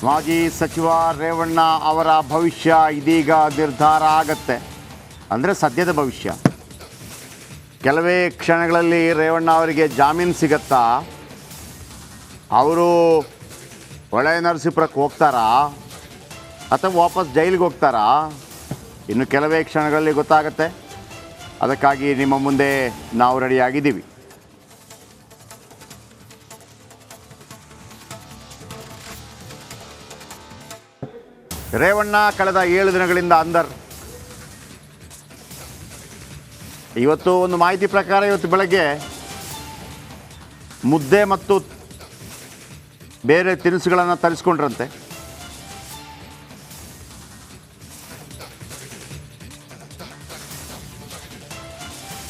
ಮಾಜಿ ಸಚಿವ ರೇವಣ್ಣ ಅವರ ಭವಿಷ್ಯ ಇದೀಗ ನಿರ್ಧಾರ ಆಗತ್ತೆ. ಅಂದರೆ ಸದ್ಯದ ಭವಿಷ್ಯ. ಕೆಲವೇ ಕ್ಷಣಗಳಲ್ಲಿ ರೇವಣ್ಣ ಅವರಿಗೆ ಜಾಮೀನು ಸಿಗತ್ತಾ, ಅವರು ಹೊಳೆ ನರಸೀಪುರಕ್ಕೆ ಹೋಗ್ತಾರಾ ಅಥವಾ ವಾಪಸ್ ಜೈಲಿಗೆ ಹೋಗ್ತಾರಾ, ಇನ್ನು ಕೆಲವೇ ಕ್ಷಣಗಳಲ್ಲಿ ಗೊತ್ತಾಗತ್ತೆ. ಅದಕ್ಕಾಗಿ ನಿಮ್ಮ ಮುಂದೆ ನಾವು ರೆಡಿಯಾಗಿದ್ದೀವಿ. ರೇವಣ್ಣ ಕಳೆದ 7 ದಿನಗಳಿಂದ ಅಂದರ್. ಇವತ್ತು ಒಂದು ಮಾಹಿತಿ ಪ್ರಕಾರ ಇವತ್ತು ಬೆಳಗ್ಗೆ ಮುದ್ದೆ ಮತ್ತು ಬೇರೆ ತಿನಿಸುಗಳನ್ನು ತರಿಸ್ಕೊಂಡ್ರಂತೆ.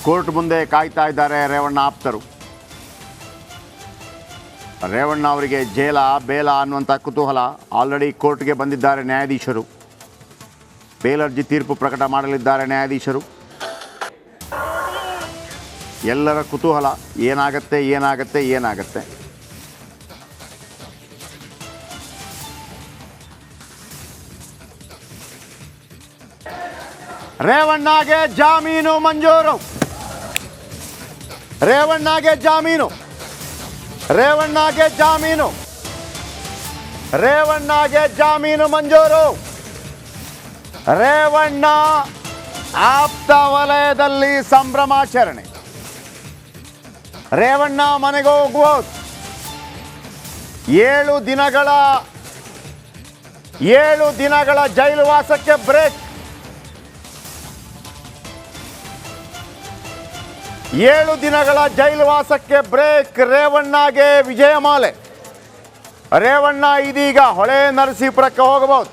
ಕೋರ್ಟ್ ಮುಂದೆ ಕಾಯ್ತಾ ಇದ್ದಾರೆ ರೇವಣ್ಣ ಆಪ್ತರು. ರೇವಣ್ಣ ಅವರಿಗೆ ಜೇಲ ಬೇಲ ಅನ್ನುವಂಥ ಕುತೂಹಲ. ಆಲ್ರೆಡಿ ಕೋರ್ಟ್ಗೆ ಬಂದಿದ್ದಾರೆ ನ್ಯಾಯಾಧೀಶರು. ಬೇಲ್ ಅರ್ಜಿ ತೀರ್ಪು ಪ್ರಕಟ ಮಾಡಲಿದ್ದಾರೆ ನ್ಯಾಯಾಧೀಶರು. ಎಲ್ಲರ ಕುತೂಹಲ ಏನಾಗತ್ತೆ ಏನಾಗತ್ತೆ ಏನಾಗತ್ತೆ. ರೇವಣ್ಣಗೆ ಜಾಮೀನು ಮಂಜೂರು. ರೇವಣ್ಣಗೆ ಜಾಮೀನು. ರೇವಣ್ಣಗೆ ಜಾಮೀನು. ರೇವಣ್ಣಗೆ ಜಾಮೀನು ಮಂಜೂರು. ರೇವಣ್ಣ ಆಪ್ತ ವಲಯದಲ್ಲಿ ಸಂಭ್ರಮಾಚರಣೆ. ರೇವಣ್ಣ ಮನೆಗೆ ಹೋಗುವುದು. 7 ದಿನಗಳ ಜೈಲು ವಾಸಕ್ಕೆ ಬ್ರೇಕ್. 7 ದಿನಗಳ ಜೈಲು ವಾಸಕ್ಕೆ ಬ್ರೇಕ್. ರೇವಣ್ಣಗೆ ವಿಜಯಮಾಲೆ. ರೇವಣ್ಣ ಇದೀಗ ಹೊಳೆ ನರಸೀಪುರಕ್ಕೆ ಹೋಗಬಹುದು.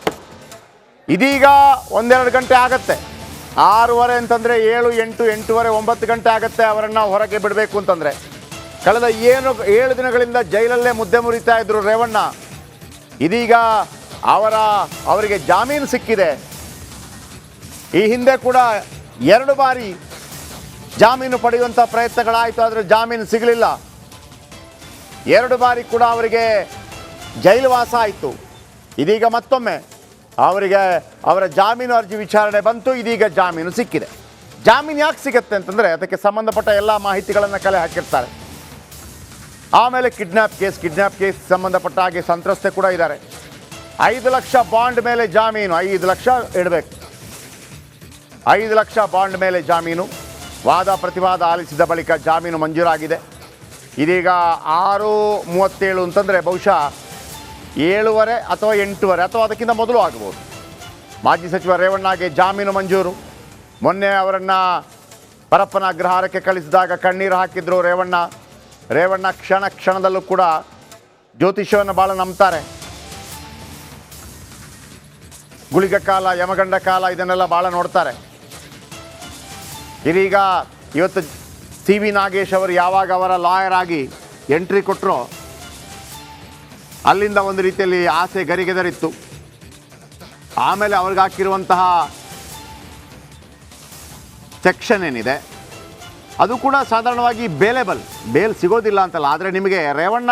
ಇದೀಗ 1-2 ಗಂಟೆ ಆಗತ್ತೆ. 6:30 ಅಂತಂದರೆ 7, 8, 8:30, 9 ಗಂಟೆ ಆಗುತ್ತೆ ಅವರನ್ನು ಹೊರಗೆ ಬಿಡಬೇಕು ಅಂತಂದರೆ. ಕಳೆದ 7 ದಿನಗಳಿಂದ ಜೈಲಲ್ಲೇ ಮುದ್ದೆ ಮುರಿತಾ ಇದ್ರು ರೇವಣ್ಣ. ಇದೀಗ ಅವರಿಗೆ ಜಾಮೀನು ಸಿಕ್ಕಿದೆ. ಈ ಹಿಂದೆ ಕೂಡ 2 ಬಾರಿ ಜಾಮೀನು ಪಡೆಯುವಂಥ ಪ್ರಯತ್ನಗಳಾಯಿತು, ಆದರೆ ಜಾಮೀನು ಸಿಗಲಿಲ್ಲ. 2 ಬಾರಿ ಕೂಡ ಅವರಿಗೆ ಜೈಲು ವಾಸ ಆಯಿತು. ಇದೀಗ ಮತ್ತೊಮ್ಮೆ ಅವರ ಜಾಮೀನು ಅರ್ಜಿ ವಿಚಾರಣೆ ಬಂತು. ಇದೀಗ ಜಾಮೀನು ಸಿಕ್ಕಿದೆ. ಜಾಮೀನು ಯಾಕೆ ಸಿಗುತ್ತೆ ಅಂತಂದರೆ ಅದಕ್ಕೆ ಸಂಬಂಧಪಟ್ಟ ಎಲ್ಲ ಮಾಹಿತಿಗಳನ್ನು ಕಲೆ ಹಾಕಿರ್ತಾರೆ. ಆಮೇಲೆ ಕಿಡ್ನ್ಯಾಪ್ ಕೇಸ್ ಸಂಬಂಧಪಟ್ಟ ಹಾಗೆ ಸಂತ್ರಸ್ತೆ ಕೂಡ ಇದ್ದಾರೆ. 5 ಲಕ್ಷ ಬಾಂಡ್ ಮೇಲೆ ಜಾಮೀನು. 5 ಲಕ್ಷ ಇಡಬೇಕು. 5 ಲಕ್ಷ ಬಾಂಡ್ ಮೇಲೆ ಜಾಮೀನು. ವಾದ ಪ್ರತಿವಾದ ಆಲಿಸಿದ ಬಳಿಕ ಜಾಮೀನು ಮಂಜೂರಾಗಿದೆ. ಇದೀಗ 6:37 ಅಂತಂದರೆ ಬಹುಶಃ 7:30 ಅಥವಾ 8:30 ಅಥವಾ ಅದಕ್ಕಿಂತ ಮೊದಲು ಆಗಬಹುದು. ಮಾಜಿ ಸಚಿವ ರೇವಣ್ಣಗೆ ಜಾಮೀನು ಮಂಜೂರು. ಮೊನ್ನೆ ಅವರನ್ನು ಪರಪ್ಪನ ಅಗ್ರಹಾರಕ್ಕೆ ಕಳಿಸಿದಾಗ ಕಣ್ಣೀರು ಹಾಕಿದ್ರು ರೇವಣ್ಣ ಕ್ಷಣದಲ್ಲೂ ಕೂಡ ಜ್ಯೋತಿಷ್ಯವನ್ನು ಭಾಳ ನಂಬ್ತಾರೆ. ಗುಳಿಗ ಕಾಲ, ಯಮಗಂಡ ಕಾಲ ಇದನ್ನೆಲ್ಲ ಭಾಳ ನೋಡ್ತಾರೆ. ಇದೀಗ ಇವತ್ತು CV ನಾಗೇಶ್ ಅವರು ಯಾವಾಗ ಅವರ ಲಾಯರ್ ಆಗಿ ಎಂಟ್ರಿ ಕೊಟ್ಟರೋ ಅಲ್ಲಿಂದ ಒಂದು ರೀತಿಯಲ್ಲಿ ಆಸೆ ಗರಿಗೆದರಿತ್ತು. ಆಮೇಲೆ ಅವ್ರಿಗೆ ಹಾಕಿರುವಂತಹ ಸೆಕ್ಷನ್ ಏನಿದೆ ಅದು ಕೂಡ ಸಾಧಾರಣವಾಗಿ ಬೇಲ್ ಸಿಗೋದಿಲ್ಲ ಅಂತಲ್ಲ. ಆದರೆ ನಿಮಗೆ ರೇವಣ್ಣ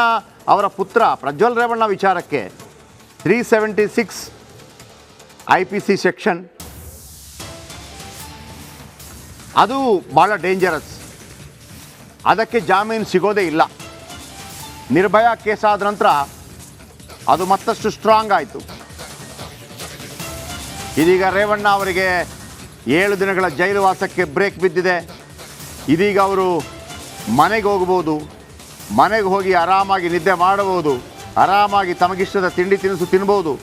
ಅವರ ಪುತ್ರ ಪ್ರಜ್ವಲ್ ರೇವಣ್ಣ ವಿಚಾರಕ್ಕೆ 376 IPC ಸೆಕ್ಷನ್ ಅದು ಭಾಳ ಡೇಂಜರಸ್. ಅದಕ್ಕೆ ಜಾಮೀನು ಸಿಗೋದೇ ಇಲ್ಲ. ನಿರ್ಭಯ ಕೇಸ್ ಆದ ನಂತರ ಅದು ಮತ್ತಷ್ಟು ಸ್ಟ್ರಾಂಗ್ ಆಯಿತು. ಇದೀಗ ರೇವಣ್ಣ ಅವರಿಗೆ 7 ದಿನಗಳ ಜೈಲು ವಾಸಕ್ಕೆ ಬ್ರೇಕ್ ಬಿದ್ದಿದೆ. ಇದೀಗ ಅವರು ಮನೆಗೆ ಹೋಗ್ಬೋದು. ಮನೆಗೆ ಹೋಗಿ ಆರಾಮಾಗಿ ನಿದ್ದೆ ಮಾಡಬಹುದು. ಆರಾಮಾಗಿ ತಮಗಿಷ್ಟದ ತಿಂಡಿ ತಿನಿಸು ತಿನ್ಬೋದು.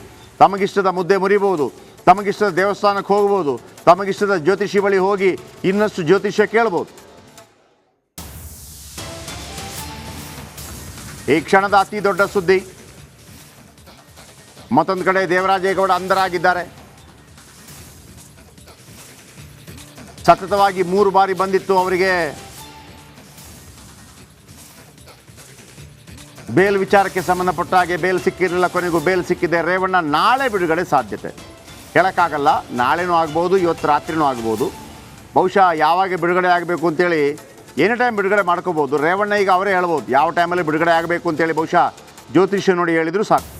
ತಮಗಿಷ್ಟದ ಮುದ್ದೆ ಮುರಿಬೋದು. ತಮಗಿಷ್ಟದ ದೇವಸ್ಥಾನಕ್ಕೆ ಹೋಗ್ಬೋದು. ತಮಗಿಷ್ಟದ ಜ್ಯೋತಿಷಿ ಬಳಿ ಹೋಗಿ ಇನ್ನಷ್ಟು ಜ್ಯೋತಿಷ್ಯ ಕೇಳ್ಬೋದು. ಈ ಕ್ಷಣದ ಅತಿ ದೊಡ್ಡ ಸುದ್ದಿ. ಮತ್ತೊಂದು ಕಡೆ ದೇವರಾಜೇಗೌಡ ಅಂಧರಾಗಿದ್ದಾರೆ. ಸತತವಾಗಿ 3 ಬಾರಿ ಬಂದಿತ್ತು ಅವರಿಗೆ ಬೇಲ್ ವಿಚಾರಕ್ಕೆ ಸಂಬಂಧಪಟ್ಟ ಹಾಗೆ. ಬೇಲ್ ಸಿಕ್ಕಿರಲಿಲ್ಲ, ಕೊನೆಗೂ ಬೇಲ್ ಸಿಕ್ಕಿದೆ. ರೇವಣ್ಣ ನಾಳೆ ಬಿಡುಗಡೆ ಸಾಧ್ಯತೆ ಹೇಳೋಕ್ಕಾಗಲ್ಲ. ನಾಳೆನೂ ಆಗ್ಬೋದು, ಇವತ್ತು ರಾತ್ರಿನೂ ಆಗ್ಬೋದು. ಬಹುಶಃ ಯಾವಾಗ ಬಿಡುಗಡೆ ಆಗಬೇಕು ಅಂತೇಳಿ ಎನಿ ಟೈಮ್ ಬಿಡುಗಡೆ ಮಾಡ್ಕೋಬೋದು. ರೇವಣ್ಣ ಈಗ ಅವರೇ ಹೇಳ್ಬೋದು ಯಾವ ಟೈಮಲ್ಲಿ ಬಿಡುಗಡೆ ಆಗಬೇಕು ಅಂತೇಳಿ. ಬಹುಶಃ ಜ್ಯೋತಿಷ್ಯ ನೋಡಿ ಹೇಳಿದ್ರು ಸಾಕು.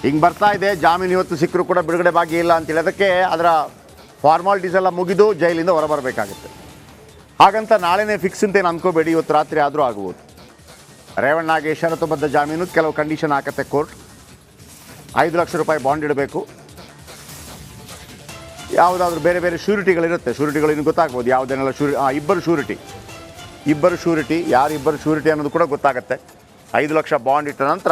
ಹಿಂಗೆ ಬರ್ತಾ ಇದೆ. ಜಾಮೀನು ಇವತ್ತು ಸಿಕ್ಕರೂ ಕೂಡ ಬಿಡುಗಡೆ ಭಾಗ್ಯ ಇಲ್ಲ ಅಂತೇಳಿ ಅದಕ್ಕೆ ಅದರ ಫಾರ್ಮಾಲಿಟೀಸ್ ಎಲ್ಲ ಮುಗಿದು ಜೈಲಿಂದ ಹೊರಬರಬೇಕಾಗುತ್ತೆ. ಹಾಗಂತ ನಾಳೆನೇ ಫಿಕ್ಸ್ ಅಂತೇನು ಅಂದ್ಕೋಬೇಡಿ, ಇವತ್ತು ರಾತ್ರಿ ಆದರೂ ಆಗ್ಬೋದು. ರೇವಣ್ಣಗೆ ಷರತ್ತುಬದ್ಧ ಜಾಮೀನು, ಕೆಲವು ಕಂಡೀಷನ್ ಹಾಕತ್ತೆ ಕೋರ್ಟ್. 5 ಲಕ್ಷ ರೂಪಾಯಿ ಬಾಂಡ್ ಇಡಬೇಕು. ಯಾವುದಾದ್ರೂ ಬೇರೆ ಬೇರೆ ಶ್ಯೂರಿಟಿಗಳಿರುತ್ತೆ. ಶ್ಯೂರಿಟಿಗಳು ಇನ್ನು ಗೊತ್ತಾಗ್ಬೋದು ಯಾವುದೇನೆಲ್ಲ ಇಬ್ಬರು ಶ್ಯೂರಿಟಿ ಯಾರು ಇಬ್ಬರು ಶ್ಯೂರಿಟಿ ಅನ್ನೋದು ಕೂಡ ಗೊತ್ತಾಗುತ್ತೆ. 5 ಲಕ್ಷ ಬಾಂಡ್ ಇಟ್ಟ ನಂತರ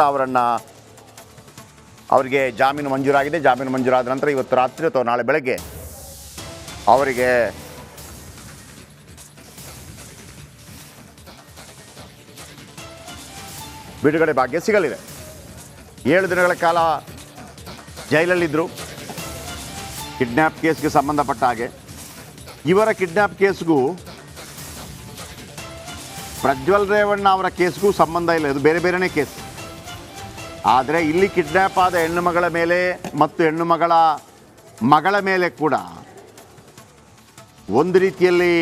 ಅವರಿಗೆ ಜಾಮೀನು ಮಂಜೂರಾಗಿದೆ. ಜಾಮೀನು ಮಂಜೂರಾದ ನಂತರ ಇವತ್ತು ರಾತ್ರಿ ಅಥವಾ ನಾಳೆ ಬೆಳಗ್ಗೆ ಅವರಿಗೆ ಬಿಡುಗಡೆ ಭಾಗ್ಯ ಸಿಗಲಿದೆ. 7 ದಿನಗಳ ಕಾಲ ಜೈಲಲ್ಲಿದ್ದರು. ಕಿಡ್ನ್ಯಾಪ್ ಕೇಸ್ಗೆ ಸಂಬಂಧಪಟ್ಟ ಹಾಗೆ ಇವರ ಕಿಡ್ನ್ಯಾಪ್ ಕೇಸ್ಗೂ ಪ್ರಜ್ವಲ್ ರೇವಣ್ಣ ಅವರ ಕೇಸ್ಗೂ ಸಂಬಂಧ ಇಲ್ಲ. ಇದು ಬೇರೆ ಬೇರೆನೇ ಕೇಸ್. ಆದರೆ ಇಲ್ಲಿ ಕಿಡ್ನ್ಯಾಪ್ ಆದ ಹೆಣ್ಣು ಮಗಳ ಮೇಲೆ ಮತ್ತು ಹೆಣ್ಣು ಮಗಳ ಮೇಲೆ ಕೂಡ ಒಂದು ರೀತಿಯಲ್ಲಿ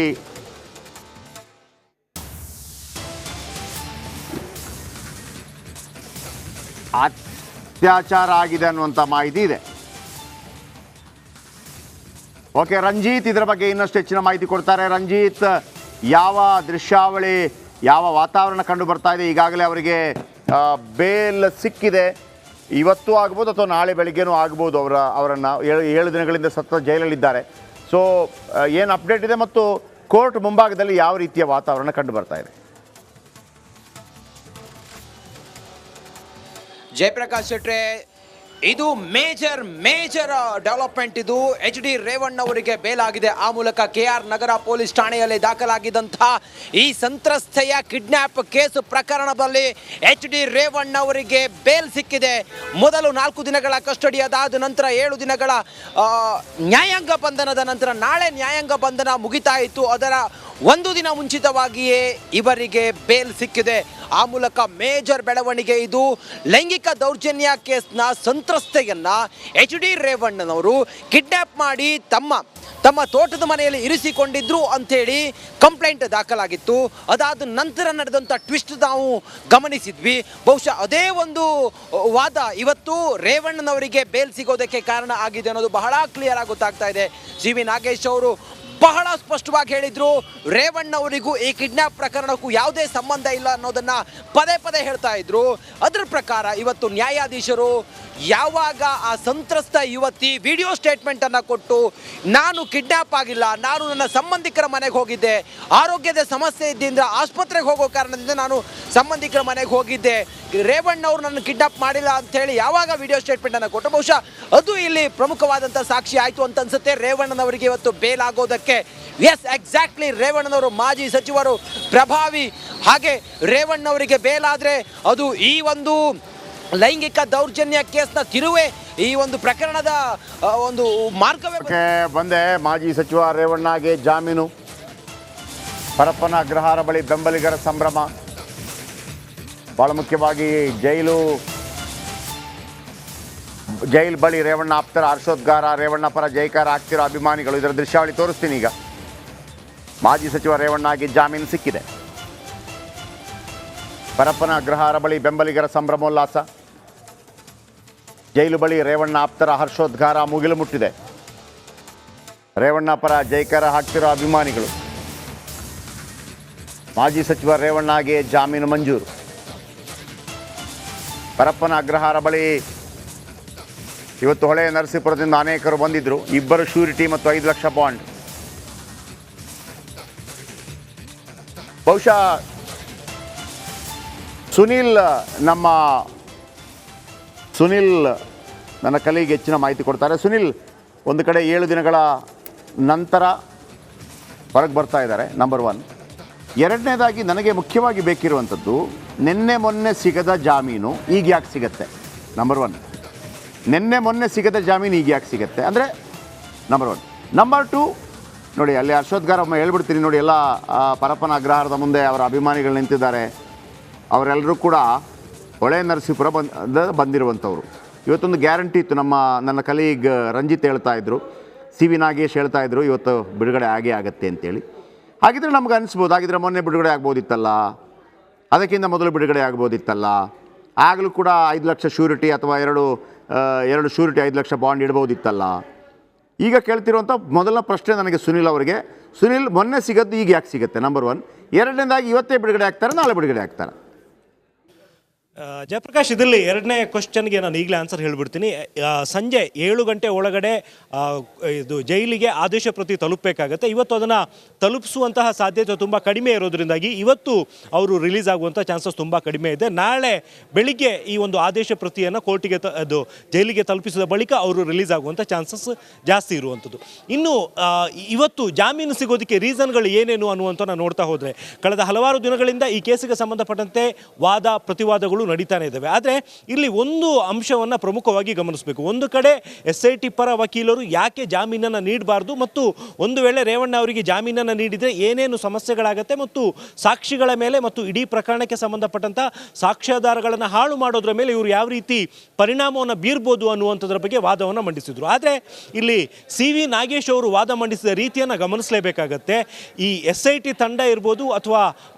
ಅತ್ಯಾಚಾರ ಆಗಿದೆ ಅನ್ನುವಂಥ ಮಾಹಿತಿ ಇದೆ. ಓಕೆ, ರಂಜಿತ್ ಇದರ ಬಗ್ಗೆ ಇನ್ನಷ್ಟು ಹೆಚ್ಚಿನ ಮಾಹಿತಿ ಕೊಡ್ತಾರೆ. ರಂಜಿತ್, ಯಾವ ದೃಶ್ಯಾವಳಿ, ಯಾವ ವಾತಾವರಣ ಕಂಡು ಬರ್ತಾ ಇದೆ? ಈಗಾಗಲೇ ಅವರಿಗೆ ಬೇಲ್ ಸಿಕ್ಕಿದೆ. ಇವತ್ತು ಆಗ್ಬೋದು ಅಥವಾ ನಾಳೆ ಬೆಳಿಗ್ಗೆನೂ ಆಗ್ಬೋದು. ಅವರನ್ನು 7 ದಿನಗಳಿಂದ ಸತತ ಜೈಲಲ್ಲಿದ್ದಾರೆ. ಸೊ ಏನು ಅಪ್ಡೇಟ್ ಇದೆ ಮತ್ತು ಕೋರ್ಟ್ ಮುಂಭಾಗದಲ್ಲಿ ಯಾವ ರೀತಿಯ ವಾತಾವರಣ ಕಂಡು ಬರ್ತಾ ಇದೆ? ಜಯಪ್ರಕಾಶ್ ಶೆಟ್ರೆ, ಇದು ಮೇಜರ್ ಡೆವಲಪ್ಮೆಂಟ್. ಇದು HD ರೇವಣ್ಣ ಅವರಿಗೆ ಬೇಲ್ ಆಗಿದೆ. ಆ ಮೂಲಕ KR ನಗರ ಪೊಲೀಸ್ ಠಾಣೆಯಲ್ಲಿ ದಾಖಲಾಗಿದ್ದಂತಹ ಈ ಸಂತ್ರಸ್ತೆಯ ಕಿಡ್ನ್ಯಾಪ್ ಕೇಸ್ ಪ್ರಕರಣದಲ್ಲಿ HD ರೇವಣ್ಣ ಅವರಿಗೆ ಬೇಲ್ ಸಿಕ್ಕಿದೆ. ಮೊದಲು 4 ದಿನಗಳ ಕಸ್ಟಡಿ, ಅದಾದ ನಂತರ 7 ದಿನಗಳ ನ್ಯಾಯಾಂಗ ಬಂಧನದ ನಂತರ ನಾಳೆ ನ್ಯಾಯಾಂಗ ಬಂಧನ ಮುಗಿತಾ ಇತ್ತು. ಅದರ 1 ದಿನ ಮುಂಚಿತವಾಗಿಯೇ ಇವರಿಗೆ ಬೇಲ್ ಸಿಕ್ಕಿದೆ. ಆ ಮೂಲಕ ಮೇಜರ್ ಬೆಳವಣಿಗೆ ಇದು. ಲೈಂಗಿಕ ದೌರ್ಜನ್ಯ ಕೇಸ್ನ ಸಂತ್ರಸ್ತೆಯನ್ನ HD ರೇವಣ್ಣನವರು ಕಿಡ್ನ್ಯಾಪ್ ಮಾಡಿ ತಮ್ಮ ತೋಟದ ಮನೆಯಲ್ಲಿ ಇರಿಸಿಕೊಂಡಿದ್ರು ಅಂಥೇಳಿ ಕಂಪ್ಲೇಂಟ್ ದಾಖಲಾಗಿತ್ತು. ಅದಾದ ನಂತರ ನಡೆದಂಥ ಟ್ವಿಸ್ಟ್ ನಾವು ಗಮನಿಸಿದ್ವಿ. ಬಹುಶಃ ಅದೇ ಒಂದು ವಾದ ಇವತ್ತು ರೇವಣ್ಣನವರಿಗೆ ಬೇಲ್ ಸಿಗೋದಕ್ಕೆ ಕಾರಣ ಆಗಿದೆ ಅನ್ನೋದು ಬಹಳ ಕ್ಲಿಯರ್ ಆಗಿ ಗೊತ್ತಾಗ್ತಾ ಇದೆ. CV ನಾಗೇಶ್ ಅವರು ಬಹಳ ಸ್ಪಷ್ಟವಾಗಿ ಹೇಳಿದ್ರು, ರೇವಣ್ಣ ಅವರಿಗೂ ಈ ಕಿಡ್ನ್ಯಾಪ್ ಪ್ರಕರಣಕ್ಕೂ ಯಾವುದೇ ಸಂಬಂಧ ಇಲ್ಲ ಅನ್ನೋದನ್ನ ಪದೇ ಹೇಳ್ತಾ ಇದ್ರು. ಅದರ ಪ್ರಕಾರ ಇವತ್ತು ನ್ಯಾಯಾಧೀಶರು ಯಾವಾಗ ಆ ಸಂತ್ರಸ್ತ ಯುವತಿ ವಿಡಿಯೋ ಸ್ಟೇಟ್ಮೆಂಟ್ ಅನ್ನ ಕೊಟ್ಟು, ನಾನು ಕಿಡ್ನ್ಯಾಪ್ ಆಗಿಲ್ಲ, ನಾನು ನನ್ನ ಸಂಬಂಧಿಕರ ಮನೆಗೆ ಹೋಗಿದ್ದೆ, ಆರೋಗ್ಯದ ಸಮಸ್ಯೆ ಇದ್ದಿಂದ ಆಸ್ಪತ್ರೆಗೆ ಹೋಗೋ ಕಾರಣದಿಂದ ನಾನು ಸಂಬಂಧಿಕರ ಮನೆಗೆ ಹೋಗಿದ್ದೆ, ರೇವಣ್ಣ ಅವರು ನನ್ನ ಕಿಡ್ನಾಪ್ ಮಾಡಿಲ್ಲ ಅಂತ ಹೇಳಿ ಯಾವಾಗ ವಿಡಿಯೋ ಸ್ಟೇಟ್ಮೆಂಟ್ ಅನ್ನು ಕೊಟ್ಟು, ಬಹುಶಃ ಅದು ಇಲ್ಲಿ ಪ್ರಮುಖವಾದಂಥ ಸಾಕ್ಷಿ ಆಯಿತು ಅಂತ ಅನ್ಸುತ್ತೆ ರೇವಣ್ಣನವರಿಗೆ ಇವತ್ತು ಬೇಲ್ ಆಗೋದಕ್ಕೆ. ಎಸ್, ಎಕ್ಸಾಕ್ಟ್ಲಿ, ರೇವಣ್ಣನವರು ಮಾಜಿ ಸಚಿವರು, ಪ್ರಭಾವಿ. ಹಾಗೆ ರೇವಣ್ಣವರಿಗೆ ಬೇಲ್ ಆದರೆ ಅದು ಈ ಒಂದು ಲೈಂಗಿಕ ದೌರ್ಜನ್ಯ ಕೇಸ್ನ ತಿರುವೆ, ಈ ಒಂದು ಪ್ರಕರಣದ ಒಂದು ಮಾರ್ಗವೇ ಬಂದೆ. ಮಾಜಿ ಸಚಿವ ರೇವಣ್ಣಗೆ ಜಾಮೀನು, ಪರಪ್ಪನ ಅಗ್ರಹಾರ ಬಳಿ ಬೆಂಬಲಿಗರ ಸಂಭ್ರಮ. ಬಹಳ ಮುಖ್ಯವಾಗಿ ಜೈಲು ಬಳಿ ರೇವಣ್ಣ ಆಪ್ತರ ಹರ್ಷೋದ್ಗಾರ, ರೇವಣ್ಣ ಪರ ಜೈಕಾರ ಆಗ್ತಿರೋ ಅಭಿಮಾನಿಗಳು. ಇದರ ದೃಶ್ಯಾವಳಿ ತೋರಿಸ್ತೀನಿ ಈಗ. ಮಾಜಿ ಸಚಿವ ರೇವಣ್ಣಗೆ ಜಾಮೀನು ಸಿಕ್ಕಿದೆ. ಪರಪ್ಪನ ಅಗ್ರಹಾರ ಬಳಿ ಬೆಂಬಲಿಗರ ಸಂಭ್ರಮೋಲ್ಲಾಸ. ಜೈಲು ಬಳಿ ರೇವಣ್ಣ ಆಪ್ತರ ಹರ್ಷೋದ್ಗಾರ ಮುಗಿಲು ಮುಟ್ಟಿದೆ. ರೇವಣ್ಣ ಪರ ಜೈಕಾರ ಹಾಕ್ತಿರೋ ಅಭಿಮಾನಿಗಳು. ಮಾಜಿ ಸಚಿವ ರೇವಣ್ಣಗೆ ಜಾಮೀನು ಮಂಜೂರು. ಪರಪ್ಪನ ಅಗ್ರಹಾರ ಬಳಿ ಇವತ್ತು ಹೊಳೆ ನರಸೀಪುರದಿಂದ ಅನೇಕರು ಬಂದಿದ್ದರು. 2 ಶ್ಯೂರಿಟಿ ಮತ್ತು 5 ಲಕ್ಷ ಬಾಂಡ್. ಬಹುಶಃ ಸುನಿಲ್ ನನ್ನ ಕಲಿಗೆ ಹೆಚ್ಚಿನ ಮಾಹಿತಿ ಕೊಡ್ತಾರೆ. ಸುನಿಲ್, ಒಂದು ಕಡೆ 7 ದಿನಗಳ ನಂತರ ಹೊರಗೆ ಬರ್ತಾ ಇದ್ದಾರೆ, ನಂಬರ್ 1. ಎರಡನೇದಾಗಿ ನನಗೆ ಮುಖ್ಯವಾಗಿ ಬೇಕಿರುವಂಥದ್ದು, ನಿನ್ನೆ ಮೊನ್ನೆ ಸಿಗದ ಜಾಮೀನು ಈಗ ಯಾಕೆ ಸಿಗತ್ತೆ? ನಂಬರ್ 1. ನಿನ್ನೆ ಮೊನ್ನೆ ಸಿಗದ ಜಾಮೀನು ಈಗ ಯಾಕೆ ಸಿಗತ್ತೆ ಅಂದರೆ ನಂಬರ್ 1. ನಂಬರ್ 2, ನೋಡಿ ಅಲ್ಲಿ ಹರ್ಷೋದ್ಗಾರ ಹೇಳ್ಬಿಡ್ತೀನಿ ನೋಡಿ, ಎಲ್ಲ ಪರಪ್ಪನ ಅಗ್ರಹಾರದ ಮುಂದೆ ಅವರ ಅಭಿಮಾನಿಗಳು ನಿಂತಿದ್ದಾರೆ. ಅವರೆಲ್ಲರೂ ಕೂಡ ಹೊಳೆ ನರಸೀಪುರ ಬಂದಿರುವಂಥವ್ರು. ಇವತ್ತೊಂದು ಗ್ಯಾರಂಟಿ ಇತ್ತು. ನನ್ನ ಕಲೀಗ್ ರಂಜಿತ್ ಹೇಳ್ತಾ ಇದ್ರು, CV ನಾಗೇಶ್ ಹೇಳ್ತಾ ಇದ್ರು, ಇವತ್ತು ಬಿಡುಗಡೆ ಆಗತ್ತೆ ಅಂತೇಳಿ. ಹಾಗಿದ್ರೆ ನಮ್ಗೆ ಅನಿಸ್ಬೋದು, ಹಾಗಿದ್ರೆ ಮೊನ್ನೆ ಬಿಡುಗಡೆ ಆಗ್ಬೋದಿತ್ತಲ್ಲ, ಅದಕ್ಕಿಂತ ಮೊದಲು ಬಿಡುಗಡೆ ಆಗ್ಬೋದಿತ್ತಲ್ಲ. ಆಗಲೂ ಕೂಡ 5 ಲಕ್ಷ ಶ್ಯೂರಿಟಿ ಅಥವಾ 2 2 ಶ್ಯೂರಿಟಿ 5 ಲಕ್ಷ ಬಾಂಡ್ ಇಡ್ಬೋದಿತ್ತಲ್ಲ. ಈಗ ಕೇಳ್ತಿರುವಂಥ ಮೊದಲ ಪ್ರಶ್ನೆ ನನಗೆ ಸುನಿಲ್ ಅವರಿಗೆ, ಸುನಿಲ್ ಮೊನ್ನೆ ಸಿಗೋದು ಈಗ ಯಾಕೆ ಸಿಗುತ್ತೆ? ನಂಬರ್ 1. ಎರಡನೇದಾಗಿ ಇವತ್ತೇ ಬಿಡುಗಡೆ ಆಗ್ತಾರೆ, ನಾಳೆ ಬಿಡುಗಡೆ ಆಗ್ತಾರೆ? ಜಯಪ್ರಕಾಶ್, ಇದರಲ್ಲಿ ಎರಡನೇ ಕ್ವಶನ್ಗೆ ನಾನು ಈಗಲೇ ಆನ್ಸರ್ ಹೇಳಿಬಿಡ್ತೀನಿ. ಸಂಜೆ 7 ಗಂಟೆ ಒಳಗಡೆ ಇದು ಜೈಲಿಗೆ ಆದೇಶ ಪ್ರತಿ ತಲುಪಬೇಕಾಗತ್ತೆ. ಇವತ್ತು ಅದನ್ನು ತಲುಪಿಸುವಂತಹ ಸಾಧ್ಯತೆ ತುಂಬ ಕಡಿಮೆ ಇರೋದ್ರಿಂದಾಗಿ ಇವತ್ತು ಅವರು ರಿಲೀಸ್ ಆಗುವಂಥ ಚಾನ್ಸಸ್ ತುಂಬ ಕಡಿಮೆ ಇದೆ. ನಾಳೆ ಬೆಳಿಗ್ಗೆ ಈ ಒಂದು ಆದೇಶ ಪ್ರತಿಯನ್ನು ಕೋರ್ಟಿಗೆ ಅದು ಜೈಲಿಗೆ ತಲುಪಿಸಿದ ಬಳಿಕ ಅವರು ರಿಲೀಸ್ ಆಗುವಂಥ ಚಾನ್ಸಸ್ ಜಾಸ್ತಿ ಇರುವಂಥದ್ದು. ಇನ್ನು ಇವತ್ತು ಜಾಮೀನು ಸಿಗೋದಕ್ಕೆ ರೀಸನ್ಗಳು ಏನೇನು ಅನ್ನುವಂಥ ನಾವು ನೋಡ್ತಾ ಹೋದರೆ, ಕಳೆದ ಹಲವಾರು ದಿನಗಳಿಂದ ಈ ಕೇಸಿಗೆ ಸಂಬಂಧಪಟ್ಟಂತೆ ವಾದ ಪ್ರತಿವಾದಗಳು ನಡೀತಾನೆ ಇದ್ದಾವೆ. ಆದರೆ ಇಲ್ಲಿ ಒಂದು ಅಂಶವನ್ನು ಪ್ರಮುಖವಾಗಿ ಗಮನಿಸಬೇಕು. ಒಂದು ಕಡೆ SIT ಪರ ವಕೀಲರು ಯಾಕೆ ಜಾಮೀನನ್ನು ನೀಡಬಾರ್ದು ಮತ್ತು ಒಂದು ವೇಳೆ ರೇವಣ್ಣ ಅವರಿಗೆ ಜಾಮೀನನ್ನು ನೀಡಿದರೆ ಏನೇನು ಸಮಸ್ಯೆಗಳಾಗತ್ತೆ ಮತ್ತು ಸಾಕ್ಷಿಗಳ ಮೇಲೆ ಮತ್ತು ಇಡೀ ಪ್ರಕರಣಕ್ಕೆ ಸಂಬಂಧಪಟ್ಟಂಥ ಸಾಕ್ಷ್ಯಾಧಾರಗಳನ್ನು ಹಾಳು ಮಾಡೋದ್ರ ಮೇಲೆ ಇವರು ಯಾವ ರೀತಿ ಪರಿಣಾಮವನ್ನು ಬೀರ್ಬೋದು ಅನ್ನುವಂಥದ್ರ ಬಗ್ಗೆ ವಾದವನ್ನು ಮಂಡಿಸಿದರು. ಆದರೆ ಇಲ್ಲಿ CV ನಾಗೇಶ್ ಅವರು ವಾದ ಮಂಡಿಸಿದ ರೀತಿಯನ್ನು ಗಮನಿಸಲೇಬೇಕಾಗತ್ತೆ. ಈ SIT ತಂಡ ಇರ್ಬೋದು ಅಥವಾ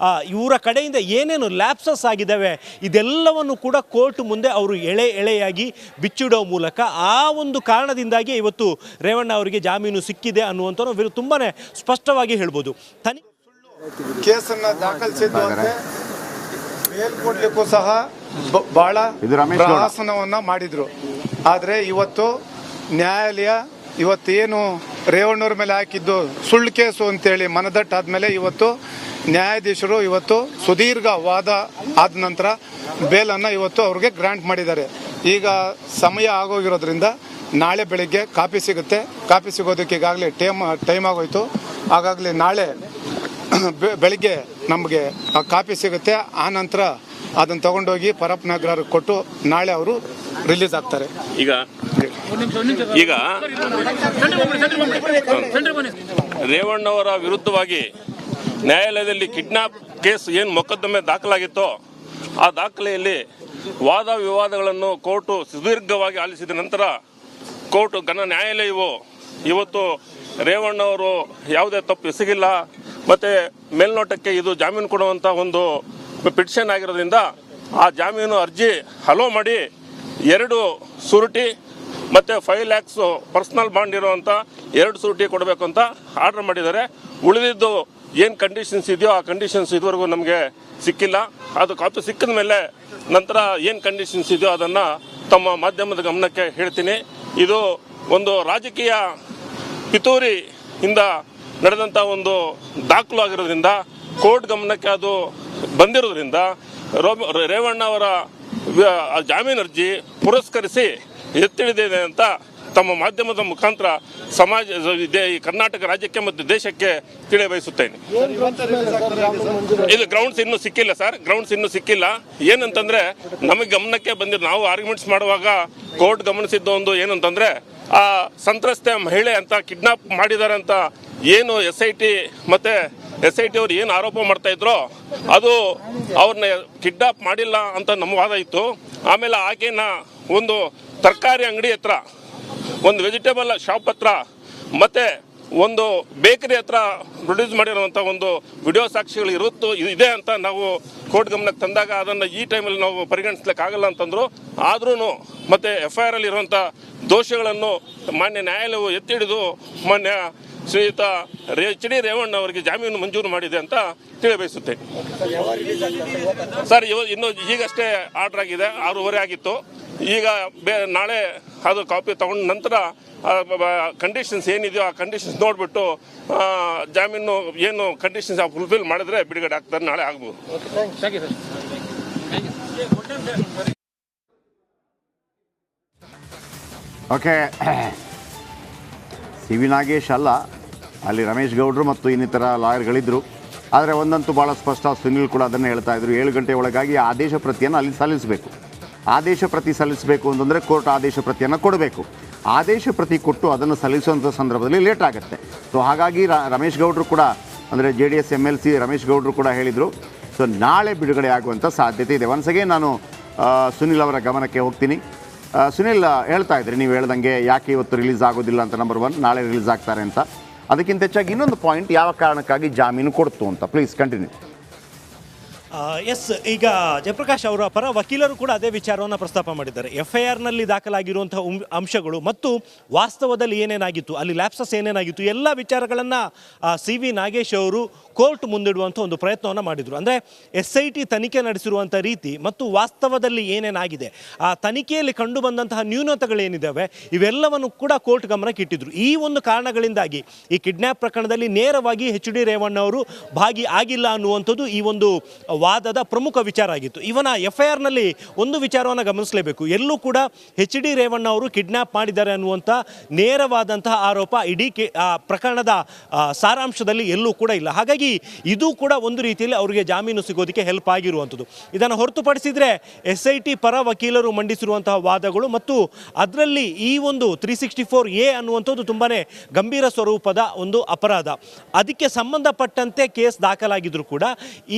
ಇವರ ಕಡೆಯಿಂದ ಏನೇನು ಲ್ಯಾಪ್ಸಸ್ ಆಗಿದ್ದಾವೆ ಇದೆಲ್ಲವನ್ನು ಕೂಡ ಕೋರ್ಟ್ ಮುಂದೆ ಅವರು ಎಳೆಯಾಗಿ ಬಿಚ್ಚಿಡೋ ಮೂಲಕ ಆ ಒಂದು ಕಾರಣದಿಂದಾಗಿ ಇವತ್ತು ರೇವಣ್ಣ ಅವರಿಗೆ ಜಾಮೀನು ಸಿಕ್ಕಿದೆ ಅನ್ನುವಂಥ ತುಂಬಾ ಸ್ಪಷ್ಟವಾಗಿ ಹೇಳ್ಬೋದು. ಕೇಸನ್ನು ದಾಖಲಿಸಿದ್ದು ಬೇಲ್ ಕೊಡ್ಲಿಕ್ಕೂ ಸಹ ಬಹಳ ಪ್ರಹಾಸನವನ್ನ ಮಾಡಿದ್ರು. ಆದರೆ ಇವತ್ತು ನ್ಯಾಯಾಲಯ ಇವತ್ತೇನು ರೇವಣ್ಣವ್ರ ಮೇಲೆ ಹಾಕಿದ್ದು ಸುಳ್ಳು ಕೇಸು ಅಂತೇಳಿ ಮನದಟ್ಟಾದ್ಮೇಲೆ ಇವತ್ತು ನ್ಯಾಯಾಧೀಶರು ಇವತ್ತು ಸುದೀರ್ಘ ವಾದ ಆದ ನಂತರ ಬೇಲನ್ನು ಇವತ್ತು ಅವ್ರಿಗೆ ಗ್ರಾಂಟ್ ಮಾಡಿದ್ದಾರೆ. ಈಗ ಸಮಯ ಆಗೋಗಿರೋದ್ರಿಂದ ನಾಳೆ ಬೆಳಿಗ್ಗೆ ಕಾಪಿ ಸಿಗುತ್ತೆ. ಕಾಪಿ ಸಿಗೋದಕ್ಕೆ ಈಗಾಗಲೇ ಟೈಮ್ ಆಗೋಯ್ತು. ಹಾಗಾಗಲೇ ನಾಳೆ ಬೆಳಿಗ್ಗೆ ನಮಗೆ ಆ ಕಾಪಿ ಸಿಗುತ್ತೆ. ಆ ನಂತರ ಅದನ್ನು ತಗೊಂಡೋಗಿ ಪರಪ್ಪನಗರಕ್ಕೆ ಕೊಟ್ಟು ನಾಳೆ ಅವರು ರಿಲೀಸ್ ಆಗ್ತಾರೆ. ಈಗ ರೇವಣ್ಣವರ ವಿರುದ್ಧವಾಗಿ ನ್ಯಾಯಾಲಯದಲ್ಲಿ ಕಿಡ್ನಾಪ್ ಕೇಸ್ ಏನು ಮೊಕದ್ದಮೆ ದಾಖಲಾಗಿತ್ತೋ ಆ ದಾಖಲೆಯಲ್ಲಿ ವಾದ ವಿವಾದಗಳನ್ನು ಕೋರ್ಟು ಸುದೀರ್ಘವಾಗಿ ಆಲಿಸಿದ ನಂತರ ಕೋರ್ಟ್ ನ್ಯಾಯಾಲಯವು ಇವತ್ತು ರೇವಣ್ಣವರು ಯಾವುದೇ ತಪ್ಪು ಎಸಗಿಲ್ಲ ಮತ್ತು ಮೇಲ್ನೋಟಕ್ಕೆ ಇದು ಜಾಮೀನು ಕೊಡುವಂಥ ಒಂದು ಪಿಟಿಷನ್ ಆಗಿರೋದ್ರಿಂದ ಆ ಜಾಮೀನು ಅರ್ಜಿ ಹಲೋ ಮಾಡಿ 2 ಸೂರಿಟಿ ಮತ್ತು 5 lakhs ಪರ್ಸನಲ್ ಬಾಂಡ್ ಇರುವಂಥ 2 ಸೂರಿಟಿ ಕೊಡಬೇಕು ಅಂತ ಆರ್ಡರ್ ಮಾಡಿದ್ದಾರೆ. ಉಳಿದಿದ್ದು ಏನು ಕಂಡೀಷನ್ಸ್ ಇದೆಯೋ ಆ ಕಂಡೀಷನ್ಸ್ ಇದುವರೆಗೂ ನಮಗೆ ಸಿಕ್ಕಿಲ್ಲ. ಅದು ಕಾಪಿ ಸಿಕ್ಕಿದ ಮೇಲೆ ನಂತರ ಏನು ಕಂಡೀಷನ್ಸ್ ಇದೆಯೋ ಅದನ್ನು ತಮ್ಮ ಮಾಧ್ಯಮದ ಗಮನಕ್ಕೆ ಹೇಳ್ತೀನಿ. ಇದು ಒಂದು ರಾಜಕೀಯ ಪಿತೂರಿಯಿಂದ ನಡೆದಂಥ ಒಂದು ದಾಖಲು ಆಗಿರೋದ್ರಿಂದ ಕೋರ್ಟ್ ಗಮನಕ್ಕೆ ಅದು ಬಂದಿರೋದ್ರಿಂದ ರೇವಣ್ಣ ಅವರ ಜಾಮೀನು ಅರ್ಜಿ ಪುರಸ್ಕರಿಸಿ ಎತ್ತಿಳಿದಿದೆ ಅಂತ ತಮ್ಮ ಮಾಧ್ಯಮದ ಮುಖಾಂತರ ಈ ಕರ್ನಾಟಕ ರಾಜ್ಯಕ್ಕೆ ಮತ್ತು ದೇಶಕ್ಕೆ ತಿಳಿಯಬಯಸುತ್ತೇನೆ. ಇದು ಗ್ರೌಂಡ್ಸ್ ಇನ್ನೂ ಸಿಕ್ಕಿಲ್ಲ ಸರ್, ಗ್ರೌಂಡ್ಸ್ ಇನ್ನೂ ಸಿಕ್ಕಿಲ್ಲ. ಏನಂತಂದ್ರೆ ನಮಗೆ ಗಮನಕ್ಕೆ ಬಂದಿದ್ದು, ನಾವು ಆರ್ಗ್ಯುಮೆಂಟ್ಸ್ ಮಾಡುವಾಗ ಕೋರ್ಟ್ ಗಮನಿಸಿದ್ದು ಒಂದು ಏನಂತಂದ್ರೆ, ಆ ಸಂತ್ರಸ್ತೆ ಮಹಿಳೆ ಅಂತ ಕಿಡ್ನಾಪ್ ಮಾಡಿದ್ದಾರೆ ಅಂತ ಏನು SIT ಮತ್ತೆ SIT ಅವರು ಏನು ಆರೋಪ ಮಾಡ್ತಾ ಇದ್ರು ಅದು ಅವ್ರನ್ನ ಕಿಡ್ನಾಪ್ ಮಾಡಿಲ್ಲ ಅಂತ ನಮ್ಮ ವಾದ ಇತ್ತು. ಆಮೇಲೆ ಆಕೆನ ಒಂದು ತರಕಾರಿ ಅಂಗಡಿ ಹತ್ರ, ಒಂದು ವೆಜಿಟೇಬಲ್ ಶಾಪ್ ಹತ್ರ ಮತ್ತೆ ಒಂದು ಬೇಕರಿ ಹತ್ರ ಪ್ರೊಡ್ಯೂಸ್ ಮಾಡಿರುವಂಥ ಒಂದು ವಿಡಿಯೋ ಸಾಕ್ಷಿಗಳು ಇದೆ ಅಂತ ನಾವು ಕೋರ್ಟ್ ಗಮನಕ್ಕೆ ತಂದಾಗ ಅದನ್ನು ಈ ಟೈಮಲ್ಲಿ ನಾವು ಪರಿಗಣಿಸ್ಲಿಕ್ಕಾಗಲ್ಲ ಅಂತಂದ್ರು. ಆದ್ರೂ ಮತ್ತೆ FIR ಅಲ್ಲಿ ಇರುವಂಥ ದೋಷಗಳನ್ನು ಮಾನ್ಯ ನ್ಯಾಯಾಲಯವು ಎತ್ತಿಡಿದು ಮಾನ್ಯ ಶ್ರೀಯುತ HD ರೇವಣ್ಣ ಅವರಿಗೆ ಜಾಮೀನು ಮಂಜೂರು ಮಾಡಿದೆ ಅಂತ ತಿಳಿಯಬಯಸುತ್ತೇನೆ. ಸರ್, ಇನ್ನು ಈಗಷ್ಟೇ ಆರ್ಡರ್ ಆಗಿದೆ, 6:30 ಆಗಿತ್ತು. ಈಗ ನಾಳೆ ಅದು ಕಾಪಿ ತಗೊಂಡ ನಂತರ ಕಂಡೀಷನ್ಸ್ ಏನಿದೆಯೋ ಆ ಕಂಡೀಷನ್ಸ್ ನೋಡಿಬಿಟ್ಟು ಜಾಮೀನು ಏನು ಕಂಡೀಷನ್ಸ್ ಫುಲ್ಫಿಲ್ ಮಾಡಿದ್ರೆ ಬಿಡುಗಡೆ ಆಗ್ತಾರೆ, ನಾಳೆ ಆಗ್ಬೋದು. ಓಕೆ, CV ನಾಗೇಶ್ ಅಲ್ಲ, ಅಲ್ಲಿ ರಮೇಶ್ ಗೌಡ್ರು ಮತ್ತು ಇನ್ನಿತರ ಲಾಯರ್ಗಳಿದ್ದರು. ಆದರೆ ಒಂದಂತೂ ಭಾಳ ಸ್ಪಷ್ಟ, ಸುನಿಲ್ ಕೂಡ ಅದನ್ನು ಹೇಳ್ತಾ ಇದ್ರು, 7 ಗಂಟೆ ಒಳಗಾಗಿ ಆದೇಶ ಪ್ರತಿಯನ್ನು ಅಲ್ಲಿ ಸಲ್ಲಿಸಬೇಕು. ಆದೇಶ ಪ್ರತಿ ಸಲ್ಲಿಸಬೇಕು ಅಂತಂದರೆ ಕೋರ್ಟ್ ಆದೇಶ ಪ್ರತಿಯನ್ನು ಕೊಡಬೇಕು. ಆದೇಶ ಪ್ರತಿ ಕೊಟ್ಟು ಅದನ್ನು ಸಲ್ಲಿಸುವಂಥ ಸಂದರ್ಭದಲ್ಲಿ ಲೇಟ್ ಆಗುತ್ತೆ. ಸೊ ಹಾಗಾಗಿ ರಮೇಶ್ ಗೌಡ್ರು ಕೂಡ, ಅಂದರೆ JDS MLC ರಮೇಶ್ ಗೌಡ್ರು ಕೂಡ ಹೇಳಿದರು, ಸೊ ನಾಳೆ ಬಿಡುಗಡೆ ಆಗುವಂಥ ಸಾಧ್ಯತೆ ಇದೆ. ಒನ್ಸಗೆ ನಾನು ಸುನಿಲ್ ಅವರ ಗಮನಕ್ಕೆ ಹೋಗ್ತೀನಿ. ಸುನಿಲ್, ಹೇಳ್ತಾ ಇದ್ರಿ ನೀವು ಹೇಳ್ದಂಗೆ ಯಾಕೆ ಇವತ್ತು ರಿಲೀಸ್ ಆಗೋದಿಲ್ಲ ಅಂತ, ನಂಬರ್ 1 ನಾಳೆ ರಿಲೀಸ್ ಆಗ್ತಾರೆ ಅಂತ. ಅದಕ್ಕಿಂತ ಹೆಚ್ಚಾಗಿ ಇನ್ನೊಂದು ಪಾಯಿಂಟ್, ಯಾವ ಕಾರಣಕ್ಕಾಗಿ ಜಾಮೀನು ಕೊಡ್ತು ಅಂತ. Please continue. ಎಸ್, ಈಗ ಜಯಪ್ರಕಾಶ್ ಅವರ ಪರ ವಕೀಲರು ಕೂಡ ಅದೇ ವಿಚಾರವನ್ನು ಪ್ರಸ್ತಾಪ ಮಾಡಿದ್ದಾರೆ. FIR-ನಲ್ಲಿ ದಾಖಲಾಗಿರುವಂತಹ ಅಂಶಗಳು ಮತ್ತು ವಾಸ್ತವದಲ್ಲಿ ಏನೇನಾಗಿತ್ತು, ಅಲ್ಲಿ ಲ್ಯಾಪ್ಸಸ್ ಏನೇನಾಗಿತ್ತು, ಎಲ್ಲ ವಿಚಾರಗಳನ್ನು CV ನಾಗೇಶ್ ಅವರು ಕೋರ್ಟ್ ಮುಂದಿಡುವಂಥ ಒಂದು ಪ್ರಯತ್ನವನ್ನು ಮಾಡಿದರು. ಅಂದರೆ SIT ತನಿಖೆ ನಡೆಸಿರುವಂಥ ರೀತಿ ಮತ್ತು ವಾಸ್ತವದಲ್ಲಿ ಏನೇನಾಗಿದೆ, ಆ ತನಿಖೆಯಲ್ಲಿ ಕಂಡು ಬಂದಂತಹ ನ್ಯೂನತೆಗಳೇನಿದ್ದಾವೆ ಇವೆಲ್ಲವನ್ನು ಕೂಡ ಕೋರ್ಟ್ ಗಮನಕ್ಕೆ ಇಟ್ಟಿದ್ರು. ಈ ಒಂದು ಕಾರಣಗಳಿಂದಾಗಿ ಈ ಕಿಡ್ನ್ಯಾಪ್ ಪ್ರಕರಣದಲ್ಲಿ ನೇರವಾಗಿ HD ರೇವಣ್ಣ ಅವರು ಭಾಗಿ ಆಗಿಲ್ಲ ಅನ್ನುವಂಥದ್ದು ಈ ಒಂದು ವಾದದ ಪ್ರಮುಖ ವಿಚಾರ ಆಗಿತ್ತು. ಇವನ FIR-ನಲ್ಲಿ ಒಂದು ವಿಚಾರವನ್ನು ಗಮನಿಸಲೇಬೇಕು. ಎಲ್ಲೂ ಕೂಡ HD ರೇವಣ್ಣ ಅವರು ಕಿಡ್ನ್ಯಾಪ್ ಮಾಡಿದ್ದಾರೆ ಅನ್ನುವಂಥ ನೇರವಾದಂತಹ ಆರೋಪ ಇಡೀ ಪ್ರಕರಣದ ಸಾರಾಂಶದಲ್ಲಿ ಎಲ್ಲೂ ಕೂಡ ಇಲ್ಲ. ಹಾಗಾಗಿ ಇದು ಕೂಡ ಒಂದು ರೀತಿಯಲ್ಲಿ ಅವರಿಗೆ ಜಾಮೀನು ಸಿಗೋದಕ್ಕೆ ಹೆಲ್ಪ್ ಆಗಿರುವಂಥದ್ದು. ಇದನ್ನು ಹೊರತುಪಡಿಸಿದರೆ SIT ಪರ ವಕೀಲರು ಮಂಡಿಸಿರುವಂತಹ ವಾದಗಳು ಮತ್ತು ಅದರಲ್ಲಿ ಈ ಒಂದು 364A ಅನ್ನುವಂಥದ್ದು ತುಂಬಾ ಗಂಭೀರ ಸ್ವರೂಪದ ಒಂದು ಅಪರಾಧ. ಅದಕ್ಕೆ ಸಂಬಂಧಪಟ್ಟಂತೆ ಕೇಸ್ ದಾಖಲಾಗಿದ್ರು ಕೂಡ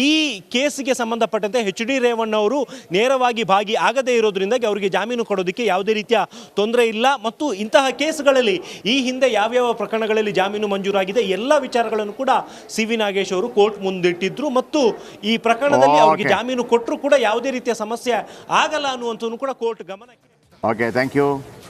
ಈ ಕೇಸಿಗೆ ಸಂಬಂಧಪಟ್ಟಂತೆ HD ರೇವಣ್ಣ ಅವರು ನೇರವಾಗಿ ಭಾಗಿ ಆಗದೇ ಇರೋದ್ರಿಂದಾಗಿ ಅವರಿಗೆ ಜಾಮೀನು ಕೊಡೋದಕ್ಕೆ ಯಾವುದೇ ರೀತಿಯ ತೊಂದರೆ ಇಲ್ಲ. ಮತ್ತು ಇಂತಹ ಕೇಸ್ಗಳಲ್ಲಿ ಈ ಹಿಂದೆ ಯಾವ್ಯಾವ ಪ್ರಕರಣಗಳಲ್ಲಿ ಜಾಮೀನು ಮಂಜೂರಾಗಿದೆ ಎಲ್ಲ ವಿಚಾರಗಳನ್ನು ಕೂಡ CV ನಾಗೇಶ್ ಅವರು ಕೋರ್ಟ್ ಮುಂದಿಟ್ಟಿದ್ರು ಮತ್ತು ಈ ಪ್ರಕರಣದಲ್ಲಿ ಅವರಿಗೆ ಜಾಮೀನು ಕೊಟ್ಟರು ಕೂಡ ಯಾವುದೇ ರೀತಿಯ ಸಮಸ್ಯೆ ಆಗಲ್ಲ ಅನ್ನುವಂಥದ್ದು ಕೂಡ ಕೋರ್ಟ್ ಗಮನಕ್ಕೆ. Okay, thank you.